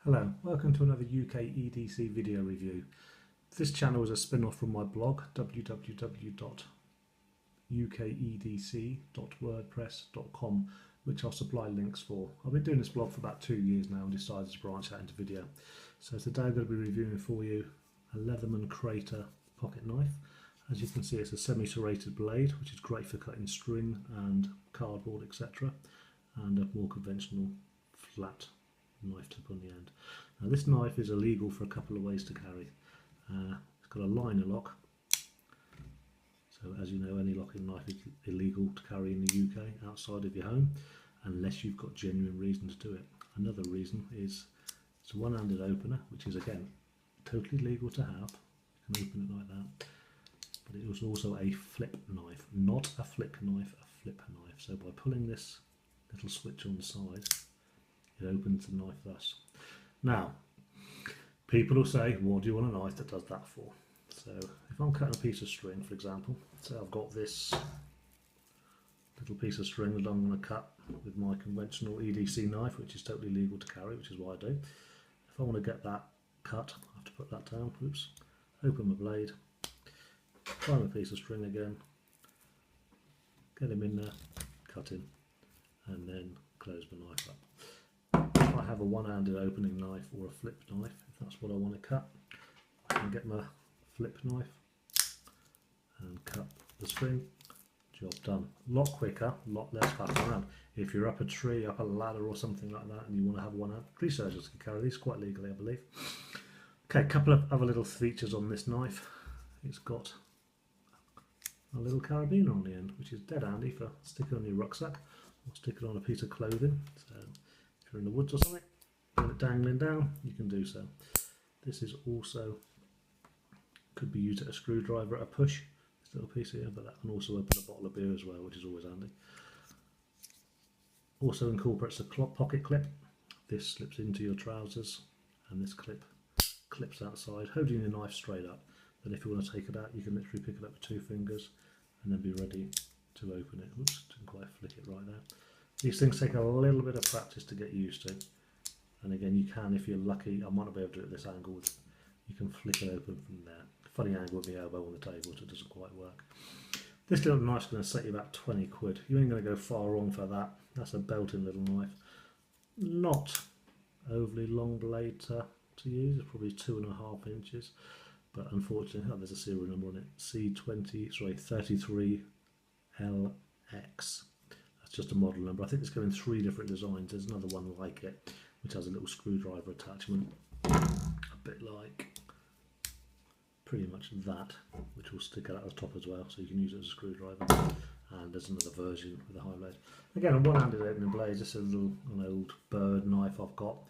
Hello, welcome to another UK EDC video review. This channel is a spin-off from my blog www.ukedc.wordpress.com, which I'll supply links for. I've been doing this blog for about 2 years now and decided to branch out into video. So today I'm going to be reviewing for you a Leatherman Crater pocket knife. As you can see, it's a semi-serrated blade, which is great for cutting string and cardboard, etc., and a more conventional flat knife tip on the end. Now this knife is illegal for a couple of ways to carry. It's got a liner lock, so as you know, any locking knife is illegal to carry in the UK outside of your home unless you've got genuine reason to do it. Another reason is it's a one-handed opener, which is again totally legal to have. You can open it like that, but it was also a flip knife, not a flick knife, a flip knife. So by pulling this little switch on the side, it opens the knife thus. Now, people will say, what do you want a knife that does that for? So if I'm cutting a piece of string, for example, so I've got this little piece of string that I'm going to cut with my conventional EDC knife, which is totally legal to carry, which is what I do. If I want to get that cut, I have to put that down, oops, open my blade, find a piece of string again, get him in there, cut him, and then close my knife up. If I have a one-handed opening knife or a flip knife, if that's what I want to cut, I can get my flip knife and cut the string, job done. A lot quicker, a lot less faffing around. If you're up a tree, up a ladder or something like that and you want to have one hand, tree surgeons can carry these quite legally, I believe. Okay, a couple of other little features on this knife. It's got a little carabiner on the end, which is dead handy for sticking on your rucksack or sticking on a piece of clothing. So if you're in the woods or something, with it dangling down, you can do so. This is also, could be used at a screwdriver at a push, this little piece here, but that can also open a bottle of beer as well, which is always handy. Also incorporates a pocket clip. This slips into your trousers and this clip clips outside, holding your knife straight up. Then if you want to take it out, you can literally pick it up with 2 fingers and then be ready to open it. Oops, didn't quite flick it right there. These things take a little bit of practice to get used to, and again, you can, if you're lucky, I might not be able to do it at this angle, you can flick it open from there. Funny angle with the elbow on the table, so it doesn't quite work. This little knife's going to set you about 20 quid. You ain't going to go far wrong for that. That's a belting little knife. Not overly long blade to use, it's probably 2.5 inches, but unfortunately, there's a serial number on it, C33LX. That's just a model number. I think it's going in 3 different designs. There's another one like it, which has a little screwdriver attachment, a bit like pretty much that, which will stick out at the top as well, so you can use it as a screwdriver. And there's another version with a high blade. Again, a one-handed opening blade. This is an old bird knife I've got.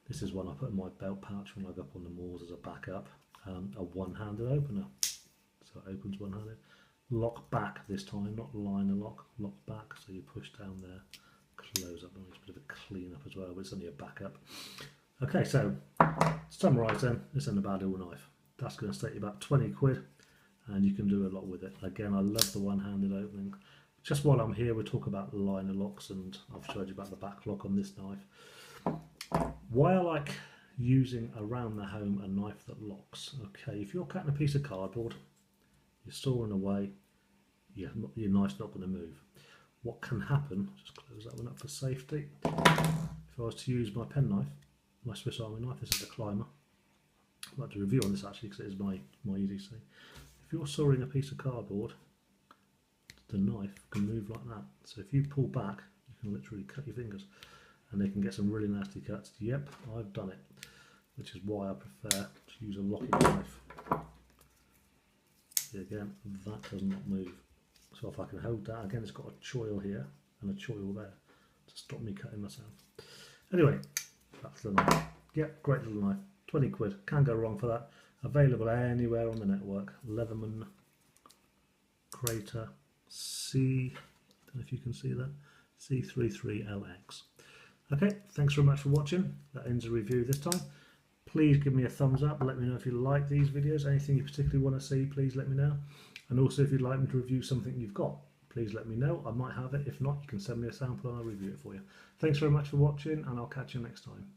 This is one I put in my belt pouch when I go up on the moors as a backup. A one-handed opener, so it opens one-handed. Lock back this time, not liner lock, lock back, so you push down there, close up. It's a bit of a clean up as well, but it's only a backup. Okay, so to summarise then, this isn't a bad little knife. That's going to take you about 20 quid, and you can do a lot with it. Again, I love the one-handed opening. Just while I'm here, we'll talk about liner locks, and I've showed you about the back lock on this knife. Why I like using around the home a knife that locks. Okay, if you're cutting a piece of cardboard, you're sawing away, your knife's not going to move. What can happen, just close that one up for safety, if I was to use my penknife, my Swiss Army knife, this is the Climber. I'd like to review on this actually because it is my EDC. If you're sawing a piece of cardboard, the knife can move like that. So if you pull back, you can literally cut your fingers and they can get some really nasty cuts. Yep, I've done it, which is why I prefer to use a locking knife. See, again, that does not move. So if I can hold that, again, it's got a choil here and a choil there to stop me cutting myself. Anyway, that's the knife. Yep, great little knife. 20 quid, can't go wrong for that. Available anywhere on the network. Leatherman Crater C, don't know if you can see that, C33LX. Okay, thanks very much for watching. That ends the review this time. Please give me a thumbs up, let me know if you like these videos, anything you particularly want to see, please let me know. And also if you'd like me to review something you've got, please let me know. I might have it, if not, you can send me a sample and I'll review it for you. Thanks very much for watching, and I'll catch you next time.